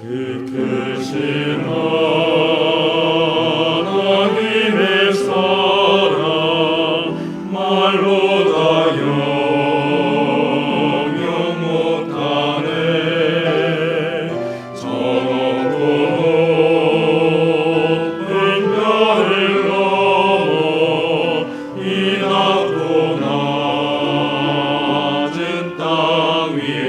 그 크신 하나님의 사랑 말로 다 영영 못하네. 저 높은 별을 넘어 이 낮고 낮은 땅 위에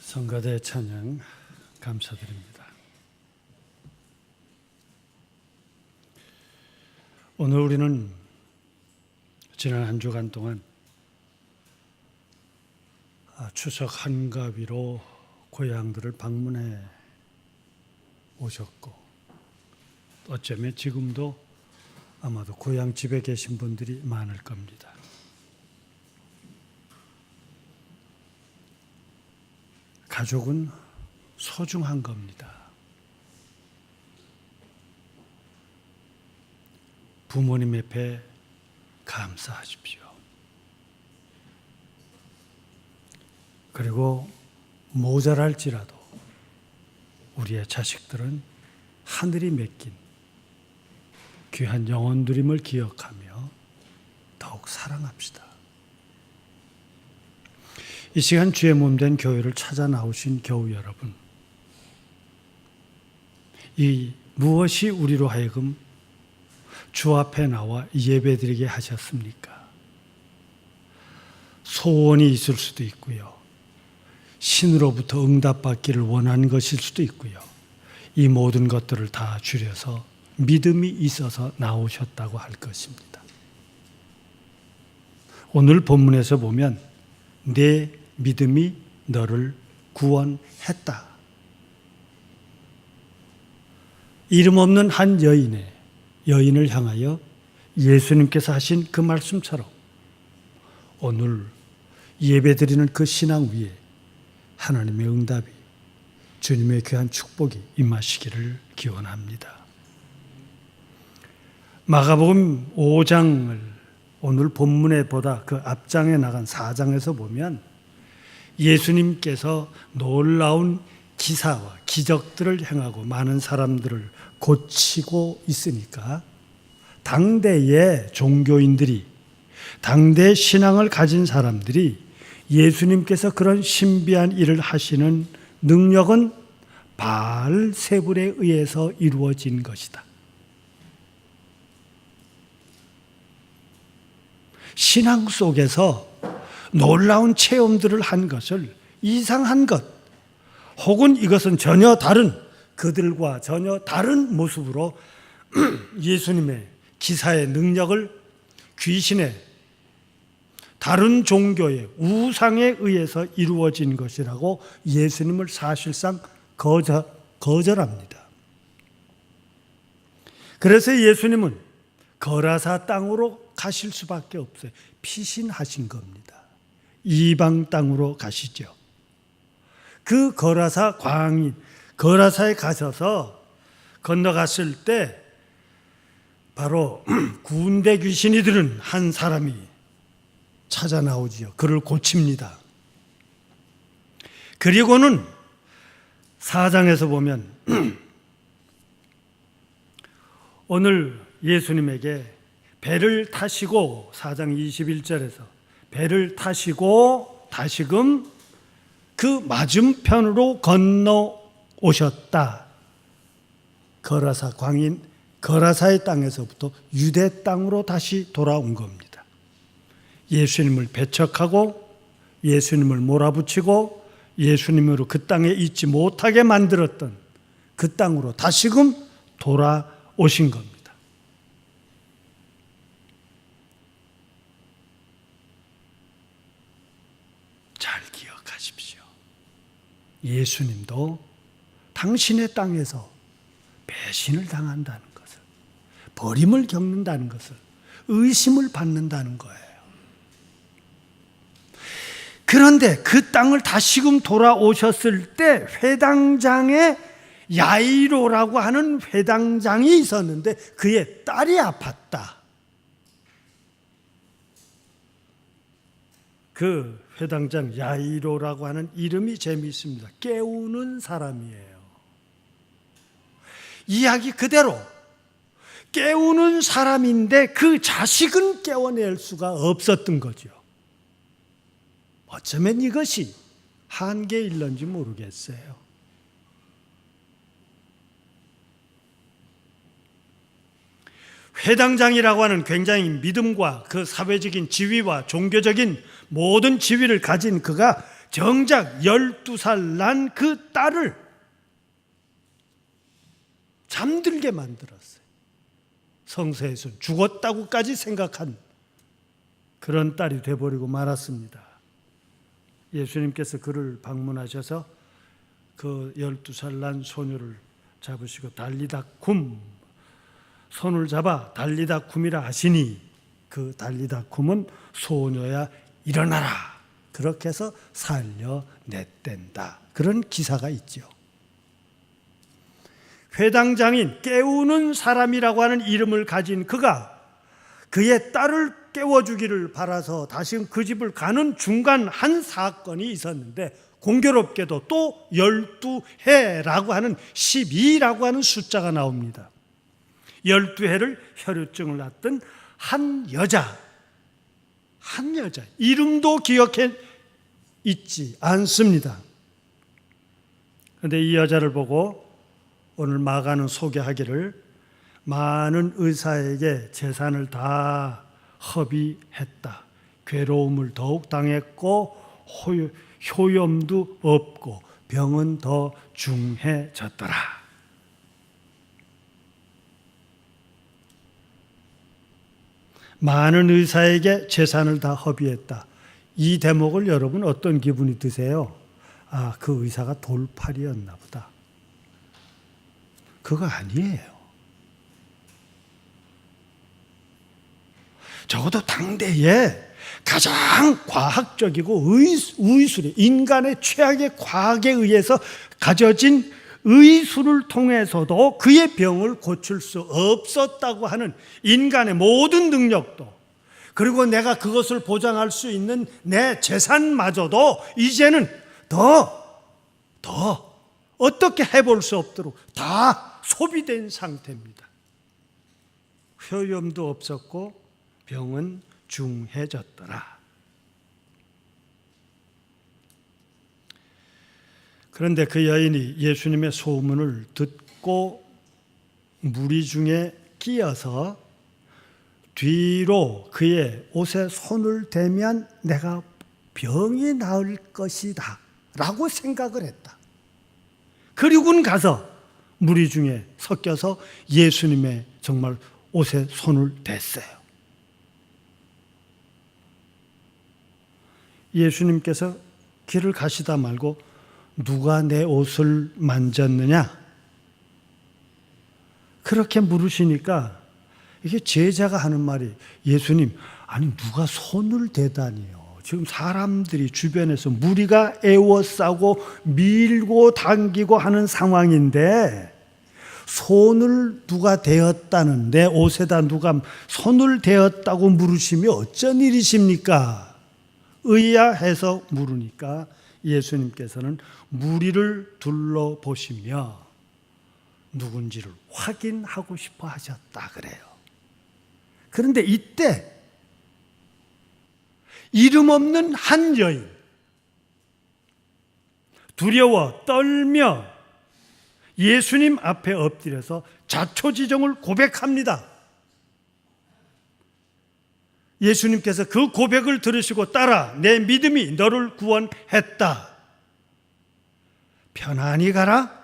성가대 찬양 감사드립니다. 오늘 우리는 지난 한 주간 동안 추석 한가위로 고향들을 방문해 오셨고, 어쩌면 지금도 아마도 고향 집에 계신 분들이 많을 겁니다. 가족은 소중한 겁니다. 부모님 옆에 감사하십시오. 그리고 모자랄지라도 우리의 자식들은 하늘이 맡긴 귀한 영혼들임을 기억하며 더욱 사랑합시다. 이 시간 주의 몸된 교회를 찾아 나오신 교우 여러분, 이 무엇이 우리로 하여금 주 앞에 나와 예배드리게 하셨습니까? 소원이 있을 수도 있고요. 신으로부터 응답받기를 원하는 것일 수도 있고요. 이 모든 것들을 다 줄여서 믿음이 있어서 나오셨다고 할 것입니다. 오늘 본문에서 보면 내 믿음이 너를 구원했다. 이름 없는 한 여인을 향하여 예수님께서 하신 그 말씀처럼 오늘 예배드리는 그 신앙 위에 하나님의 응답이, 주님의 귀한 축복이 임하시기를 기원합니다. 마가복음 5장을 오늘 본문에 보다 그 앞장에 나간 4장에서 보면 예수님께서 놀라운 기사와 기적들을 행하고 많은 사람들을 고치고 있으니까 당대의 종교인들이, 당대 신앙을 가진 사람들이 예수님께서 그런 신비한 일을 하시는 능력은 바알세불에 의해서 이루어진 것이다. 신앙 속에서 놀라운 체험들을 한 것을 이상한 것, 혹은 이것은 전혀 다른, 그들과 전혀 다른 모습으로 예수님의 기사의 능력을 귀신의, 다른 종교의 우상에 의해서 이루어진 것이라고 예수님을 사실상 거절합니다. 그래서 예수님은 거라사 땅으로 가실 수밖에 없어요. 피신하신 겁니다. 이방 땅으로 가시죠. 그 거라사 광인, 거라사에 가셔서 건너갔을 때 바로 군대 귀신이 들은 한 사람이 찾아 나오지요. 그를 고칩니다. 그리고는 4장에서 보면 오늘 예수님에게 배를 타시고, 4장 21절에서 배를 타시고 다시금 그 맞은편으로 건너오셨다. 거라사 광인, 거라사의 땅에서부터 유대 땅으로 다시 돌아온 겁니다. 예수님을 배척하고 예수님을 몰아붙이고 예수님으로 그 땅에 있지 못하게 만들었던 그 땅으로 다시금 돌아오신 겁니다. 잘 기억하십시오. 예수님도 당신의 땅에서 배신을 당한다는 것을, 버림을 겪는다는 것을, 의심을 받는다는 거예요. 그런데 그 땅을 다시금 돌아오셨을 때 회당장에 야이로라고 하는 회당장이 있었는데 그의 딸이 아팠다. 그 회당장 야이로라고 하는 이름이 재미있습니다. 깨우는 사람이에요. 이야기 그대로 깨우는 사람인데 그 자식은 깨워낼 수가 없었던 거죠. 어쩌면 이것이 한계일런지 모르겠어요. 회당장이라고 하는 굉장히 믿음과 그 사회적인 지위와 종교적인 모든 지위를 가진 그가 정작 12살 난 그 딸을 잠들게 만들었어요. 성세에서 죽었다고까지 생각한 그런 딸이 돼버리고 말았습니다. 예수님께서 그를 방문하셔서 그 12살 난 소녀를 잡으시고 달리다쿰, 손을 잡아 달리다쿰이라 하시니 그 달리다쿰은 소녀야 일어나라, 그렇게 해서 살려냈댄다. 그런 기사가 있죠. 회당장인, 깨우는 사람이라고 하는 이름을 가진 그가 그의 딸을 깨워주기를 바라서 다시 그 집을 가는 중간 한 사건이 있었는데 공교롭게도 또 12해라고 하는 12라고 하는 숫자가 나옵니다. 12해를 혈루증을 낳았던 한 여자, 이름도 기억해 있지 않습니다. 그런데 이 여자를 보고 오늘 마가는 소개하기를 많은 의사에게 재산을 다 허비했다. 괴로움을 더욱 당했고 효염도 없고 병은 더 중해졌더라. 많은 의사에게 재산을 다 허비했다. 이 대목을 여러분 어떤 기분이 드세요? 아, 그 의사가 돌팔이었나 보다. 그거 아니에요. 적어도 당대에 가장 과학적이고 의술의 인간의 최악의 과학에 의해서 가져진 의술을 통해서도 그의 병을 고칠 수 없었다고 하는 인간의 모든 능력도, 그리고 내가 그것을 보장할 수 있는 내 재산마저도 이제는 더 어떻게 해볼 수 없도록 다 소비된 상태입니다. 효염도 없었고 병은 중해졌더라. 그런데 그 여인이 예수님의 소문을 듣고 무리 중에 끼어서 뒤로 그의 옷에 손을 대면 내가 병이 나을 것이다 라고 생각을 했다. 그리고는 가서 무리 중에 섞여서 예수님의 정말 옷에 손을 댔어요. 예수님께서 길을 가시다 말고 누가 내 옷을 만졌느냐? 그렇게 물으시니까 이게 제자가 하는 말이, 예수님, 아니 누가 손을 대다니요? 지금 사람들이 주변에서 무리가 애워싸고 밀고 당기고 하는 상황인데 손을 누가 대었다는, 내 옷에다 누가 손을 대었다고 물으시면 어쩐 일이십니까? 의아해서 물으니까 예수님께서는 무리를 둘러보시며 누군지를 확인하고 싶어 하셨다 그래요. 그런데 이때 이름 없는 한 여인, 두려워 떨며 예수님 앞에 엎드려서 자초지종을 고백합니다. 예수님께서 그 고백을 들으시고 따라 내 믿음이 너를 구원했다. 편안히 가라.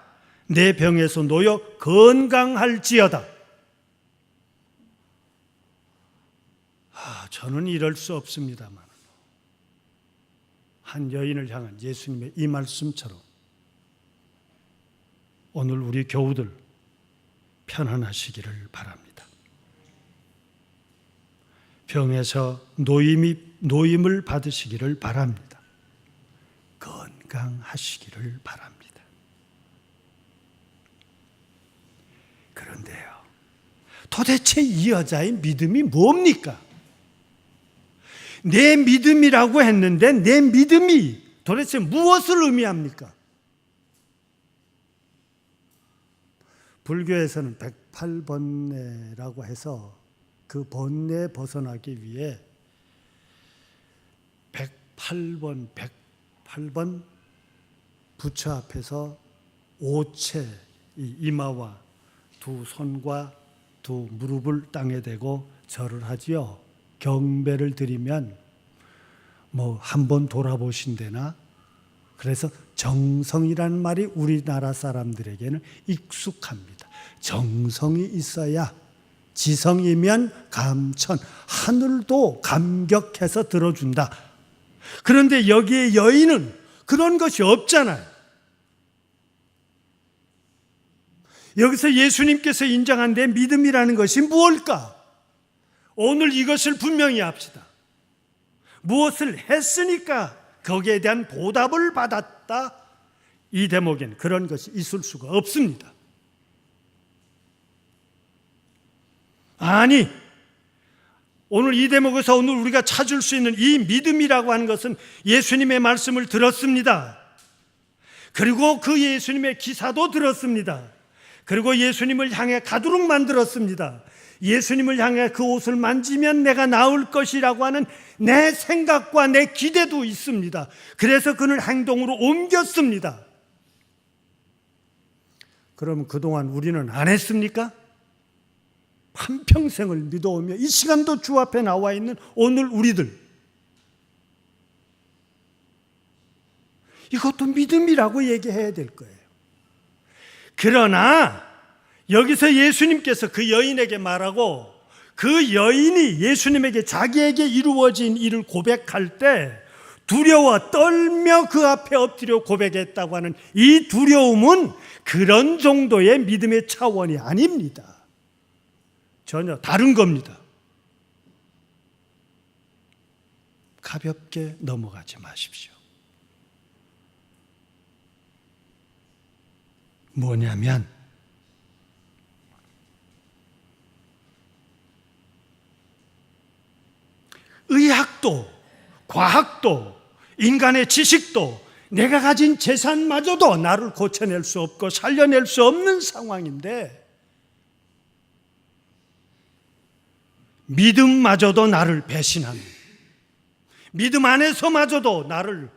내 병에서 놓여 건강할지어다. 저는 이럴 수 없습니다만 한 여인을 향한 예수님의 이 말씀처럼 오늘 우리 교우들 편안하시기를 바랍니다. 병에서 노임을 받으시기를 바랍니다. 건강하시기를 바랍니다. 그런데요, 도대체 이 여자의 믿음이 뭡니까? 내 믿음이라고 했는데 내 믿음이 도대체 무엇을 의미합니까? 불교에서는 108번뇌라고 해서 그 번뇌에 벗어나기 위해 108번 부처 앞에서 오체, 이 이마와 두 손과 두 무릎을 땅에 대고 절을 하지요. 경배를 드리면 한 번 돌아보신대나. 그래서 정성이라는 말이 우리나라 사람들에게는 익숙합니다. 정성이 있어야, 지성이면 감천, 하늘도 감격해서 들어준다. 그런데 여기에 여인은 그런 것이 없잖아요. 여기서 예수님께서 인정한 내 믿음이라는 것이 무엇일까? 오늘 이것을 분명히 합시다. 무엇을 했으니까 거기에 대한 보답을 받았다. 이 대목에는 그런 것이 있을 수가 없습니다. 아니, 오늘 이 대목에서 오늘 우리가 찾을 수 있는 이 믿음이라고 하는 것은 예수님의 말씀을 들었습니다. 그리고 그 예수님의 기사도 들었습니다. 그리고 예수님을 향해 가도록 만들었습니다. 예수님을 향해 그 옷을 만지면 내가 나을 것이라고 하는 내 생각과 내 기대도 있습니다. 그래서 그는 행동으로 옮겼습니다. 그럼 그동안 우리는 안 했습니까? 한평생을 믿어오며 이 시간도 주 앞에 나와 있는 오늘 우리들, 이것도 믿음이라고 얘기해야 될 거예요. 그러나 여기서 예수님께서 그 여인에게 말하고, 그 여인이 예수님에게 자기에게 이루어진 일을 고백할 때 두려워 떨며 그 앞에 엎드려 고백했다고 하는 이 두려움은 그런 정도의 믿음의 차원이 아닙니다. 전혀 다른 겁니다. 가볍게 넘어가지 마십시오. 뭐냐면 의학도 과학도 인간의 지식도 내가 가진 재산마저도 나를 고쳐낼 수 없고 살려낼 수 없는 상황인데, 믿음마저도 나를 배신하는, 믿음 안에서마저도 나를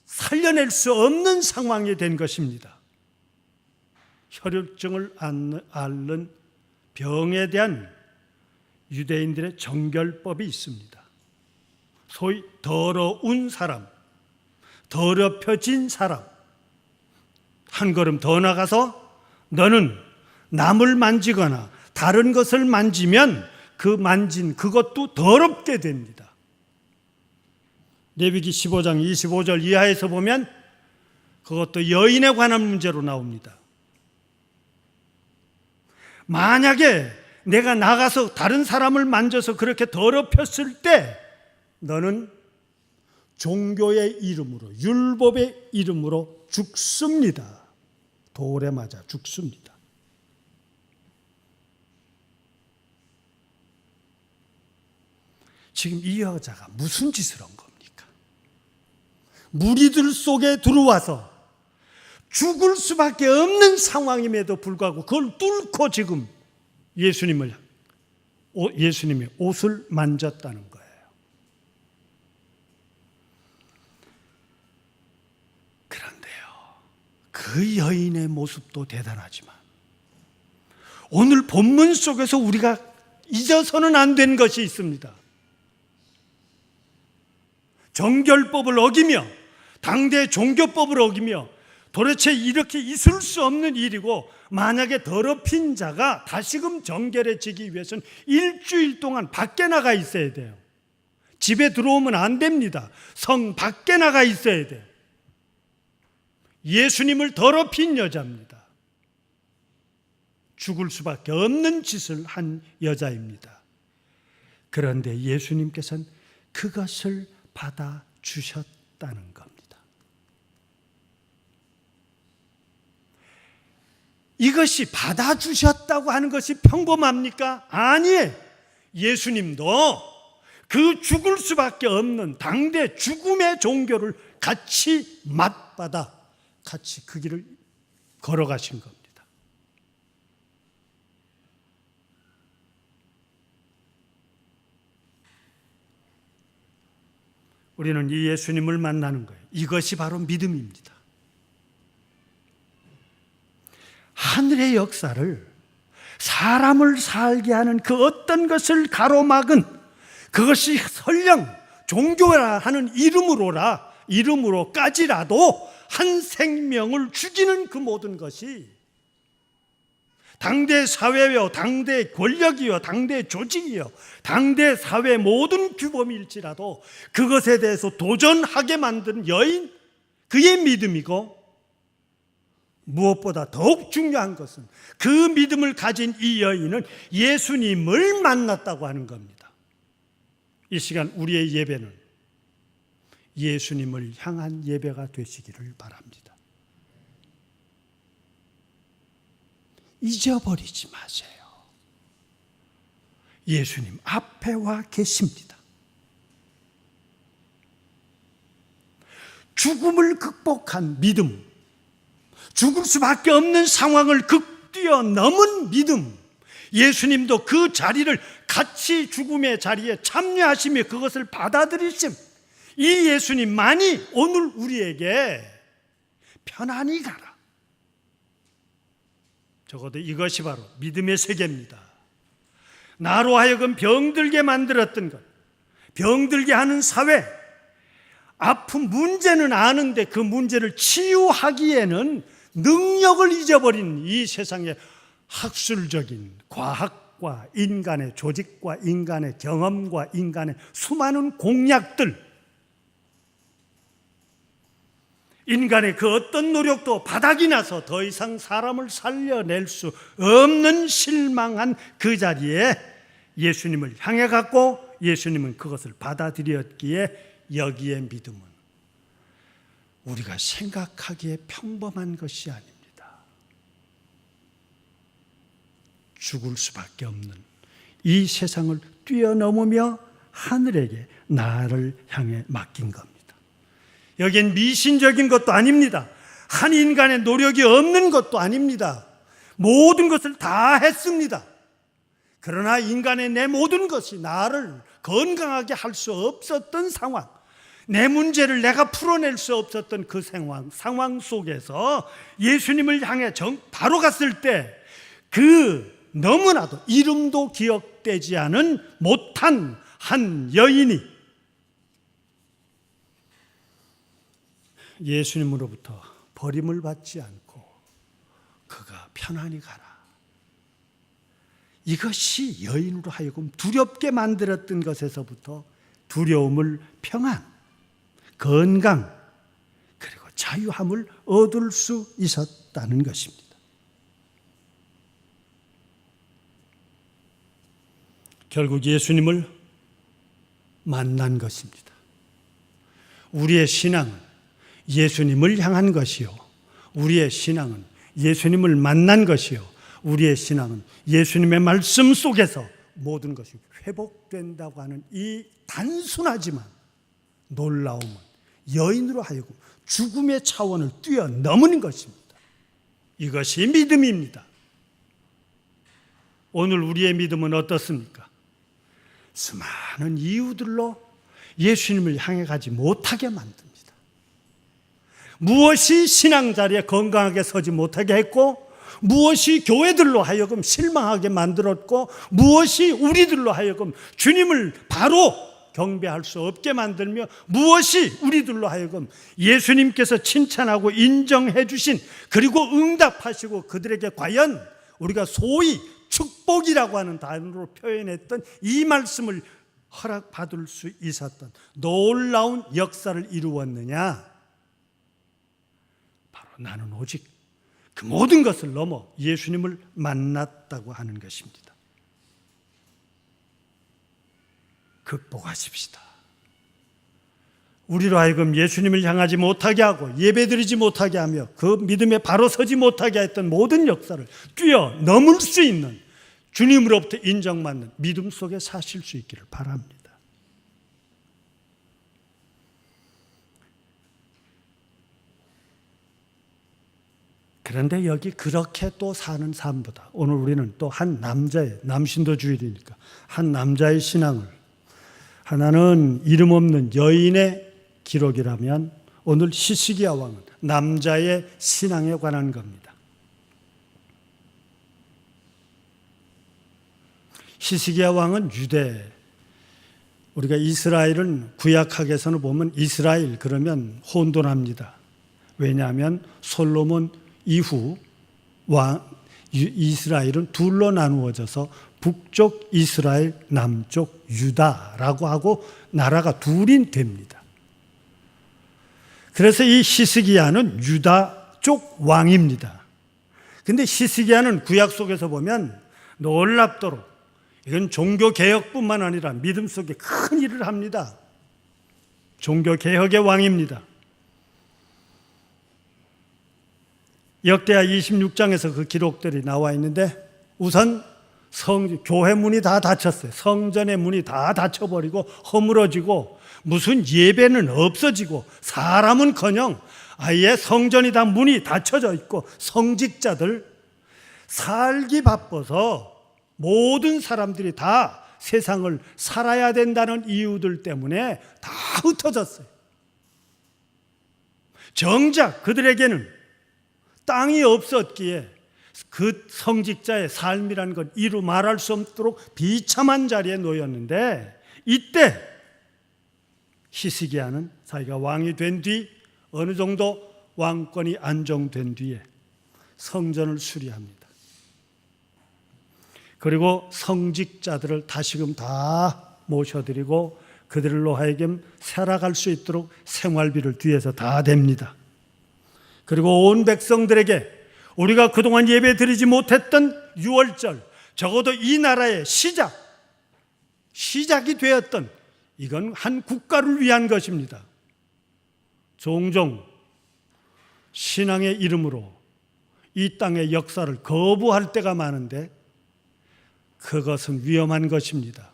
살려낼 수 없는 상황이 된 것입니다. 혈육증을 앓는 병에 대한 유대인들의 정결법이 있습니다. 소위 더러운 사람, 더럽혀진 사람, 한 걸음 더 나가서 너는 남을 만지거나 다른 것을 만지면 그 만진 그것도 더럽게 됩니다. 레위기 15장 25절 이하에서 보면 그것도 여인에 관한 문제로 나옵니다. 만약에 내가 나가서 다른 사람을 만져서 그렇게 더럽혔을 때 너는 종교의 이름으로, 율법의 이름으로 죽습니다. 돌에 맞아 죽습니다. 지금 이 여자가 무슨 짓을 한 겁니까? 무리들 속에 들어와서 죽을 수밖에 없는 상황임에도 불구하고 그걸 뚫고 지금 예수님의 옷을 만졌다는 거예요. 그런데요, 그 여인의 모습도 대단하지만 오늘 본문 속에서 우리가 잊어서는 안 된 것이 있습니다. 정결법을 어기며 당대 종교법을 어기며 도대체 이렇게 있을 수 없는 일이고, 만약에 더럽힌 자가 다시금 정결해지기 위해서는 일주일 동안 밖에 나가 있어야 돼요. 집에 들어오면 안 됩니다. 성 밖에 나가 있어야 돼요. 예수님을 더럽힌 여자입니다. 죽을 수밖에 없는 짓을 한 여자입니다. 그런데 예수님께서는 그것을 받아주셨다는 겁니다. 이것이 받아주셨다고 하는 것이 평범합니까? 아니에요. 예수님도 그 죽을 수밖에 없는 당대 죽음의 종교를 같이 맛받아 같이 그 길을 걸어가신 겁니다. 우리는 이 예수님을 만나는 거예요. 이것이 바로 믿음입니다. 하늘의 역사를, 사람을 살게 하는 그 어떤 것을 가로막은, 그것이 설령 종교라 하는 이름으로까지라도 한 생명을 죽이는 그 모든 것이 당대 사회요, 당대 권력이요, 당대 조직이요, 당대 사회 모든 규범일지라도 그것에 대해서 도전하게 만든 여인, 그의 믿음이고, 무엇보다 더욱 중요한 것은 그 믿음을 가진 이 여인은 예수님을 만났다고 하는 겁니다. 이 시간 우리의 예배는 예수님을 향한 예배가 되시기를 바랍니다. 잊어버리지 마세요. 예수님 앞에 와 계십니다. 죽음을 극복한 믿음, 죽을 수밖에 없는 상황을 뛰어넘은 믿음, 예수님도 그 자리를 같이 죽음의 자리에 참여하시며 그것을 받아들이심, 이 예수님만이 오늘 우리에게 편안히 가라, 적어도 이것이 바로 믿음의 세계입니다. 나로 하여금 병들게 만들었던 것, 병들게 하는 사회, 아픈 문제는 아는데 그 문제를 치유하기에는 능력을 잊어버린 이 세상의 학술적인 과학과 인간의 조직과 인간의 경험과 인간의 수많은 공약들, 인간의 그 어떤 노력도 바닥이 나서 더 이상 사람을 살려낼 수 없는 실망한 그 자리에 예수님을 향해 갔고 예수님은 그것을 받아들였기에 여기에 믿음은 우리가 생각하기에 평범한 것이 아닙니다. 죽을 수밖에 없는 이 세상을 뛰어넘으며 하늘에게 나를 향해 맡긴 겁니다. 여긴 미신적인 것도 아닙니다. 한 인간의 노력이 없는 것도 아닙니다. 모든 것을 다 했습니다. 그러나 인간의 내 모든 것이 나를 건강하게 할 수 없었던 상황, 내 문제를 내가 풀어낼 수 없었던 그 상황 속에서 예수님을 향해 바로 갔을 때 그 너무나도 이름도 기억되지 않은 못한 한 여인이 예수님으로부터 버림을 받지 않고 그가 편안히 가라. 이것이 여인으로 하여금 두렵게 만들었던 것에서부터 두려움을 평안, 건강, 그리고 자유함을 얻을 수 있었다는 것입니다. 결국 예수님을 만난 것입니다. 우리의 신앙은 예수님을 향한 것이요, 우리의 신앙은 예수님을 만난 것이요, 우리의 신앙은 예수님의 말씀 속에서 모든 것이 회복된다고 하는 이 단순하지만 놀라움은 여인으로 하여금 죽음의 차원을 뛰어넘는 것입니다. 이것이 믿음입니다. 오늘 우리의 믿음은 어떻습니까? 수많은 이유들로 예수님을 향해 가지 못하게 만듭니다. 무엇이 신앙 자리에 건강하게 서지 못하게 했고, 무엇이 교회들로 하여금 실망하게 만들었고, 무엇이 우리들로 하여금 주님을 바로 경배할 수 없게 만들며, 무엇이 우리들로 하여금 예수님께서 칭찬하고 인정해 주신, 그리고 응답하시고 그들에게 과연 우리가 소위 축복이라고 하는 단어로 표현했던 이 말씀을 허락받을 수 있었던 놀라운 역사를 이루었느냐? 바로 나는 오직 그 모든 것을 넘어 예수님을 만났다고 하는 것입니다. 극복하십시다. 우리로 하여금 예수님을 향하지 못하게 하고 예배드리지 못하게 하며 그 믿음에 바로 서지 못하게 했던 모든 역사를 뛰어넘을 수 있는 주님으로부터 인정받는 믿음 속에 사실 수 있기를 바랍니다. 그런데 여기 그렇게 또 사는 삶보다 오늘 우리는 또 한 남자의, 남신도 주일이니까 한 남자의 신앙을, 하나는 이름 없는 여인의 기록이라면 오늘 히스기야 왕은 남자의 신앙에 관한 겁니다. 히스기야 왕은 유대, 우리가 이스라엘은 구약학에서는 보면 이스라엘 그러면 혼돈합니다. 왜냐하면 솔로몬 이후 이스라엘은 둘로 나누어져서 북쪽 이스라엘, 남쪽 유다라고 하고 나라가 둘이 됩니다. 그래서 이 히스기야는 유다 쪽 왕입니다. 그런데 히스기야는 구약 속에서 보면 놀랍도록 이건 종교개혁뿐만 아니라 믿음 속에 큰 일을 합니다. 종교개혁의 왕입니다. 역대하 26장에서 그 기록들이 나와 있는데 우선 교회 문이 다 닫혔어요. 성전의 문이 다 닫혀버리고 허물어지고 무슨 예배는 없어지고 사람은커녕 아예 성전이 다 문이 닫혀져 있고 성직자들 살기 바빠서 모든 사람들이 다 세상을 살아야 된다는 이유들 때문에 다 흩어졌어요. 정작 그들에게는 땅이 없었기에 그 성직자의 삶이란 건 이루 말할 수 없도록 비참한 자리에 놓였는데, 이때 히스기야는 자기가 왕이 된 뒤 어느 정도 왕권이 안정된 뒤에 성전을 수리합니다. 그리고 성직자들을 다시금 다 모셔드리고 그들로 하여금 살아갈 수 있도록 생활비를 뒤에서 다 댑니다. 그리고 온 백성들에게 우리가 그동안 예배 드리지 못했던 유월절, 적어도 이 나라의 시작이 되었던, 이건 한 국가를 위한 것입니다. 종종 신앙의 이름으로 이 땅의 역사를 거부할 때가 많은데 그것은 위험한 것입니다.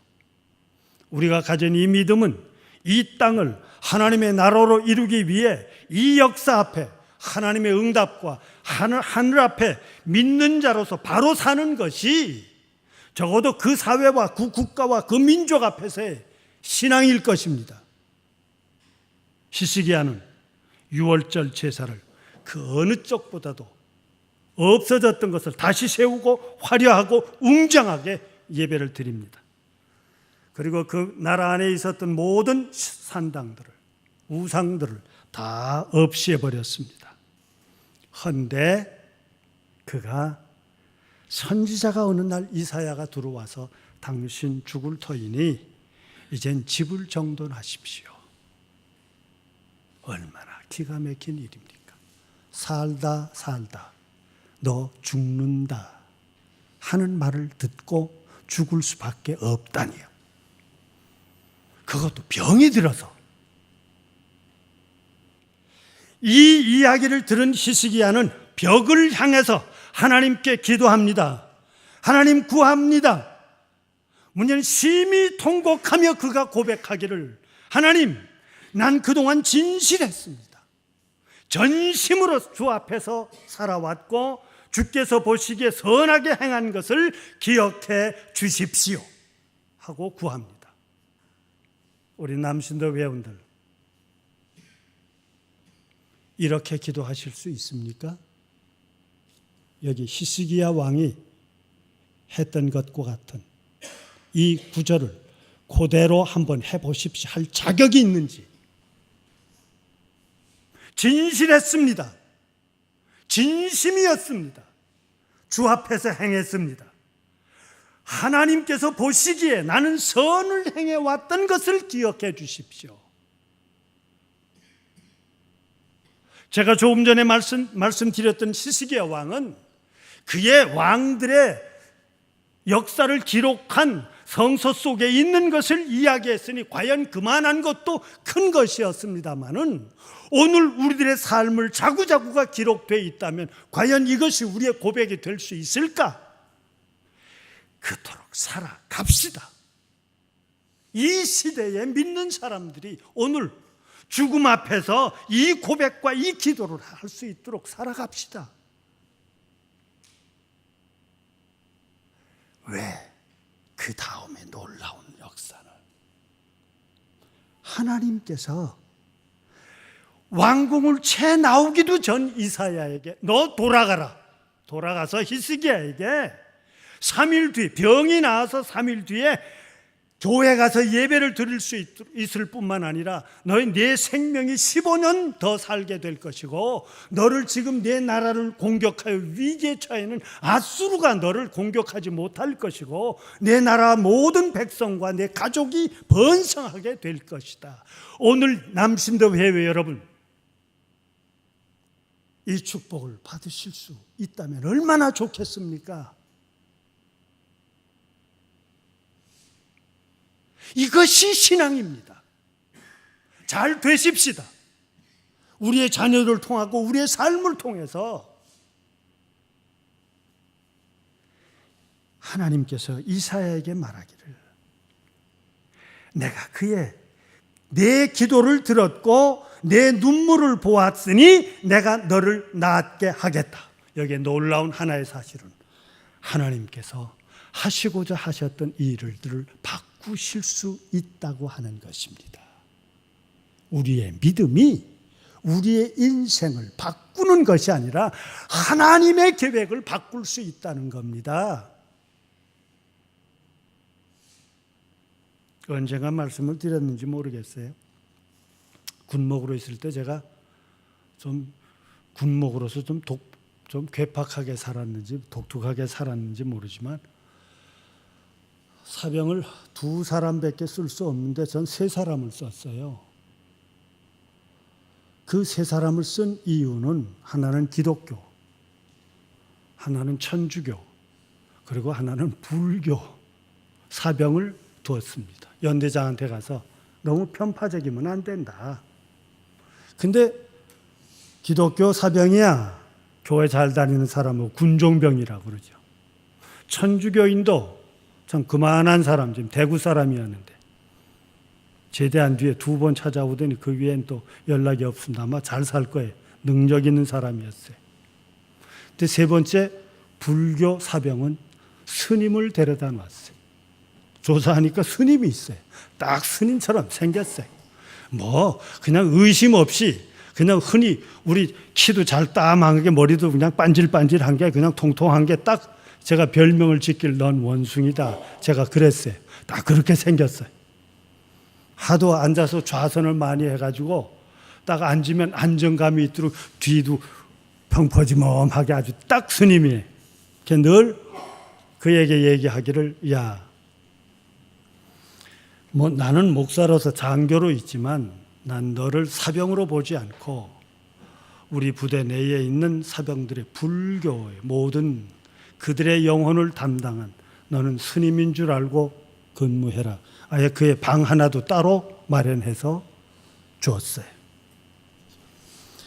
우리가 가진 이 믿음은 이 땅을 하나님의 나라로 이루기 위해 이 역사 앞에 하나님의 응답과 하늘 앞에 믿는 자로서 바로 사는 것이 적어도 그 사회와 그 국가와 그 민족 앞에서의 신앙일 것입니다. 히스기야는 유월절 제사를 그 어느 쪽보다도 없어졌던 것을 다시 세우고 화려하고 웅장하게 예배를 드립니다. 그리고 그 나라 안에 있었던 모든 산당들을, 우상들을 다 없애버렸습니다. 헌데 그가 선지자가 어느 날 이사야가 들어와서 당신 죽을 터이니 이젠 집을 정돈하십시오. 얼마나 기가 막힌 일입니까? 살다 너 죽는다 하는 말을 듣고 죽을 수밖에 없다니요. 그것도 병이 들어서. 이 이야기를 들은 히스기야는 벽을 향해서 하나님께 기도합니다. 하나님 구합니다. 문제는 심히 통곡하며 그가 고백하기를, 하나님, 난 그동안 진실했습니다. 전심으로 주 앞에서 살아왔고 주께서 보시기에 선하게 행한 것을 기억해 주십시오 하고 구합니다. 우리 남신도 회원들, 이렇게 기도하실 수 있습니까? 여기 히스기야 왕이 했던 것과 같은 이 구절을 그대로 한번 해보십시오 할 자격이 있는지. 진실했습니다. 진심이었습니다. 주 앞에서 행했습니다. 하나님께서 보시기에 나는 선을 행해왔던 것을 기억해 주십시오. 제가 조금 전에 말씀드렸던 히스기야 왕은 그의 왕들의 역사를 기록한 성서 속에 있는 것을 이야기했으니 과연 그만한 것도 큰 것이었습니다마는 오늘 우리들의 삶을 자구자구가 기록되어 있다면 과연 이것이 우리의 고백이 될 수 있을까? 그토록 살아갑시다. 이 시대에 믿는 사람들이 오늘 죽음 앞에서 이 고백과 이 기도를 할 수 있도록 살아갑시다. 왜? 그 다음에 놀라운 역사는 하나님께서 왕궁을 채 나오기도 전 이사야에게 너 돌아가서 히스기야에게 3일 뒤, 병이 나와서 3일 뒤에 교회 가서 예배를 드릴 수 있을 뿐만 아니라 내 생명이 15년 더 살게 될 것이고 너를 지금 내 나라를 공격하여 위기에 처해는 아수르가 너를 공격하지 못할 것이고 내 나라 모든 백성과 내 가족이 번성하게 될 것이다. 오늘 남신도 회회 여러분, 이 축복을 받으실 수 있다면 얼마나 좋겠습니까? 이것이 신앙입니다. 잘 되십시다. 우리의 자녀를 통하고 우리의 삶을 통해서 하나님께서 이사야에게 말하기를 내가 내 기도를 들었고 내 눈물을 보았으니 내가 너를 낫게 하겠다. 여기에 놀라운 하나의 사실은 하나님께서 하시고자 하셨던 이 일들을 바꾸실 수 있다고 하는 것입니다. 우리의 믿음이 우리의 인생을 바꾸는 것이 아니라 하나님의 계획을 바꿀 수 있다는 겁니다. 언젠가 말씀을 드렸는지 모르겠어요. 군목으로 있을 때 제가 좀 군목으로서 좀 괴팍하게 살았는지 독특하게 살았는지 모르지만 사병을 2사람밖에 쓸 수 없는데 전 3사람을 썼어요. 그 3사람을 쓴 이유는 하나는 기독교, 하나는 천주교, 그리고 하나는 불교 사병을 두었습니다. 연대장한테 가서 너무 편파적이면 안 된다. 근데 기독교 사병이야 교회 잘 다니는 사람은 군종병이라고 그러죠. 천주교인도 참 그만한 사람, 지금 대구 사람이었는데 제대한 뒤에 2번 찾아오더니 그 위엔 또 연락이 없습니다. 아마 잘 살 거예요. 능력 있는 사람이었어요. 근데 3번째 불교 사병은 스님을 데려다 놨어요. 조사하니까 스님이 있어요. 딱 스님처럼 생겼어요. 뭐 그냥 의심 없이 그냥 흔히 우리 키도 잘 따만하게 머리도 그냥 반질반질한 게 그냥 통통한 게 딱 제가 별명을 짓길 넌 원숭이다. 제가 그랬어요. 딱 그렇게 생겼어요. 하도 앉아서 좌선을 많이 해가지고 딱 앉으면 안정감이 있도록 뒤도 평퍼지멈하게 아주 딱 스님이에요. 늘 그에게 얘기하기를 야, 뭐 나는 목사로서 장교로 있지만 난 너를 사병으로 보지 않고 우리 부대 내에 있는 사병들의 불교의 모든 그들의 영혼을 담당한 너는 스님인 줄 알고 근무해라. 아예 그의 방 하나도 따로 마련해서 주었어요.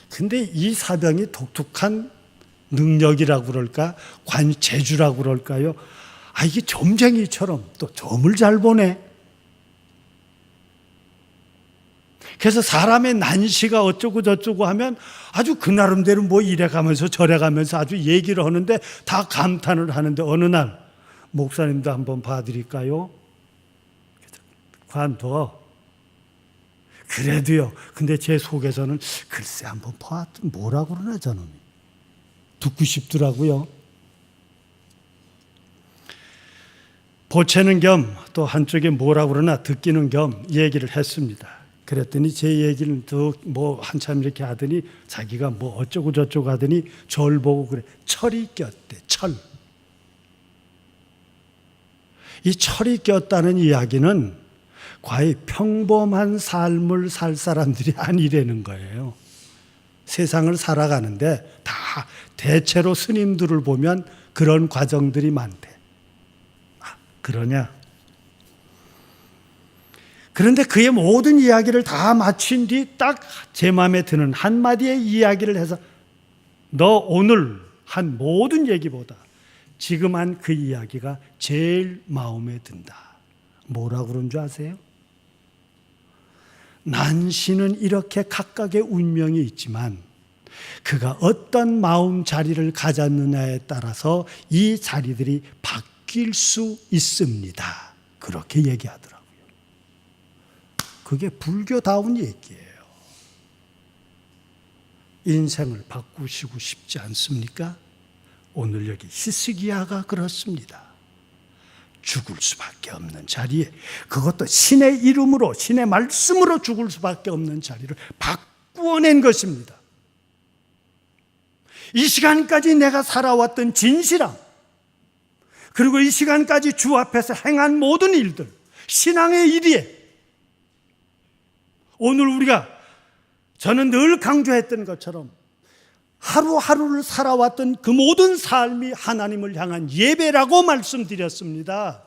근데 이 사병이 독특한 능력이라고 그럴까? 재주라고 그럴까요? 이게 점쟁이처럼 또 점을 잘 보네. 그래서 사람의 난시가 어쩌고 저쩌고 하면 아주 그 나름대로 뭐 이래가면서 저래가면서 아주 얘기를 하는데 다 감탄을 하는데 어느 날 목사님도 한번 봐드릴까요? 관둬. 그래도요. 근데 제 속에서는 글쎄 한번 봐도 뭐라고 그러나 저놈이. 듣고 싶더라고요. 보채는 겸 또 한쪽에 뭐라고 그러나 듣기는 겸 얘기를 했습니다. 그랬더니 제 얘기는 더 뭐 한참 이렇게 하더니 자기가 뭐 어쩌고 저쩌고 하더니 절 보고 그래. 철이 꼈대. 철. 이 철이 꼈다는 이야기는 과연 평범한 삶을 살 사람들이 아니라는 거예요. 세상을 살아가는데 다 대체로 스님들을 보면 그런 과정들이 많대. 그러냐? 그런데 그의 모든 이야기를 다 마친 뒤 딱 제 마음에 드는 한마디의 이야기를 해서 너 오늘 한 모든 얘기보다 지금 한 그 이야기가 제일 마음에 든다. 뭐라고 그런 줄 아세요? 난시는 이렇게 각각의 운명이 있지만 그가 어떤 마음 자리를 가졌느냐에 따라서 이 자리들이 바뀔 수 있습니다. 그렇게 얘기하더라고요. 그게 불교다운 얘기예요. 인생을 바꾸시고 싶지 않습니까? 오늘 여기 히스기야가 그렇습니다. 죽을 수밖에 없는 자리에, 그것도 신의 이름으로, 신의 말씀으로 죽을 수밖에 없는 자리를 바꾸어낸 것입니다. 이 시간까지 내가 살아왔던 진실함, 그리고 이 시간까지 주 앞에서 행한 모든 일들, 신앙의 일이에 오늘 우리가, 저는 늘 강조했던 것처럼 하루하루를 살아왔던 그 모든 삶이 하나님을 향한 예배라고 말씀드렸습니다.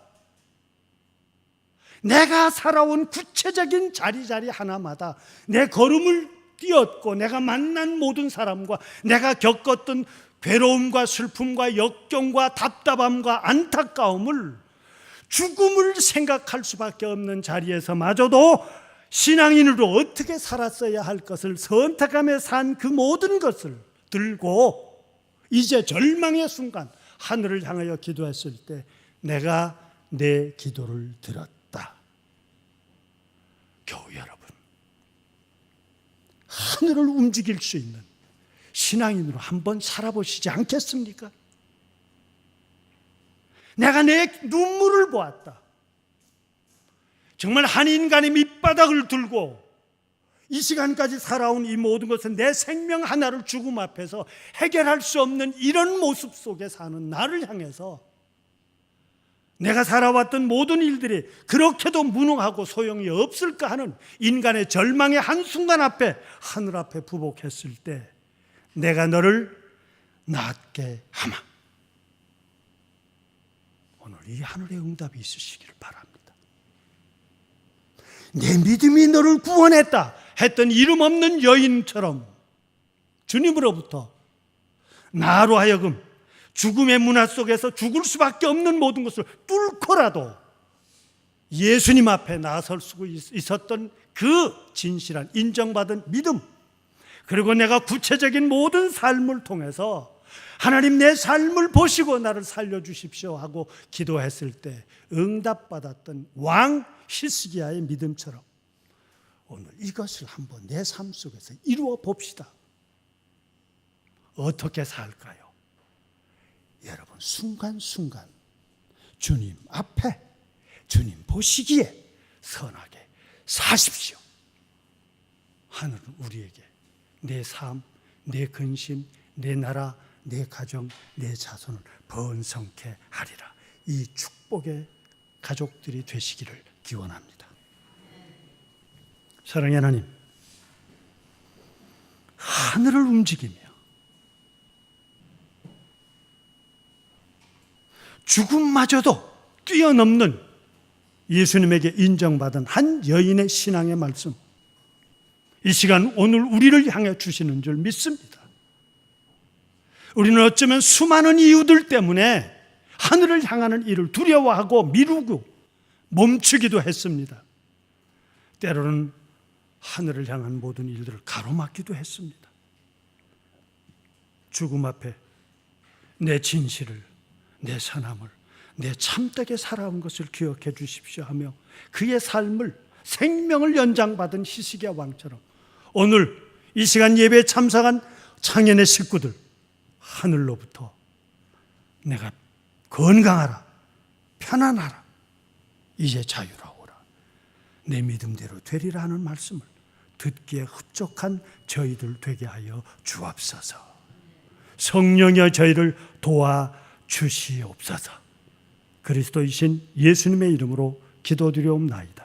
내가 살아온 구체적인 자리 하나마다 내 걸음을 띄었고 내가 만난 모든 사람과 내가 겪었던 괴로움과 슬픔과 역경과 답답함과 안타까움을, 죽음을 생각할 수밖에 없는 자리에서마저도 신앙인으로 어떻게 살았어야 할 것을 선택하며 산 그 모든 것을 들고 이제 절망의 순간 하늘을 향하여 기도했을 때 내가 내 기도를 들었다. 교우 여러분, 하늘을 움직일 수 있는 신앙인으로 한번 살아보시지 않겠습니까? 내가 내 눈물을 보았다. 정말 한 인간의 밑바닥을 들고 이 시간까지 살아온 이 모든 것은 내 생명 하나를 죽음 앞에서 해결할 수 없는 이런 모습 속에 사는 나를 향해서 내가 살아왔던 모든 일들이 그렇게도 무능하고 소용이 없을까 하는 인간의 절망의 한순간 앞에 하늘 앞에 부복했을 때 내가 너를 낫게 하마. 오늘 이 하늘의 응답이 있으시기를 바랍니다. 내 믿음이 너를 구원했다 했던 이름 없는 여인처럼 주님으로부터 나로 하여금 죽음의 문화 속에서 죽을 수밖에 없는 모든 것을 뚫고라도 예수님 앞에 나설 수 있었던 그 진실한 인정받은 믿음, 그리고 내가 구체적인 모든 삶을 통해서 하나님 내 삶을 보시고 나를 살려주십시오 하고 기도했을 때 응답받았던 왕 히스기야의 믿음처럼 오늘 이것을 한번 내 삶 속에서 이루어 봅시다. 어떻게 살까요? 여러분 순간순간 주님 앞에 주님 보시기에 선하게 사십시오. 하늘은 우리에게 내 삶, 내 근심, 내 나라, 내 가정, 내 자손을 번성케 하리라. 이 축복의 가족들이 되시기를 기원합니다. 사랑의 하나님, 하늘을 움직이며 죽음마저도 뛰어넘는 예수님에게 인정받은 한 여인의 신앙의 말씀, 이 시간 오늘 우리를 향해 주시는 줄 믿습니다. 우리는 어쩌면 수많은 이유들 때문에 하늘을 향하는 일을 두려워하고 미루고 멈추기도 했습니다. 때로는 하늘을 향한 모든 일들을 가로막기도 했습니다. 죽음 앞에 내 진실을, 내 선함을, 내 참되게 살아온 것을 기억해 주십시오 하며 그의 삶을, 생명을 연장받은 히스기야 왕처럼 오늘 이 시간 예배에 참석한 창현의 식구들, 하늘로부터 내가 건강하라, 편안하라, 이제 자유로워라, 내 믿음대로 되리라 하는 말씀을 듣기에 흡족한 저희들 되게 하여 주옵소서. 성령여 저희를 도와주시옵소서. 그리스도이신 예수님의 이름으로 기도드리옵나이다.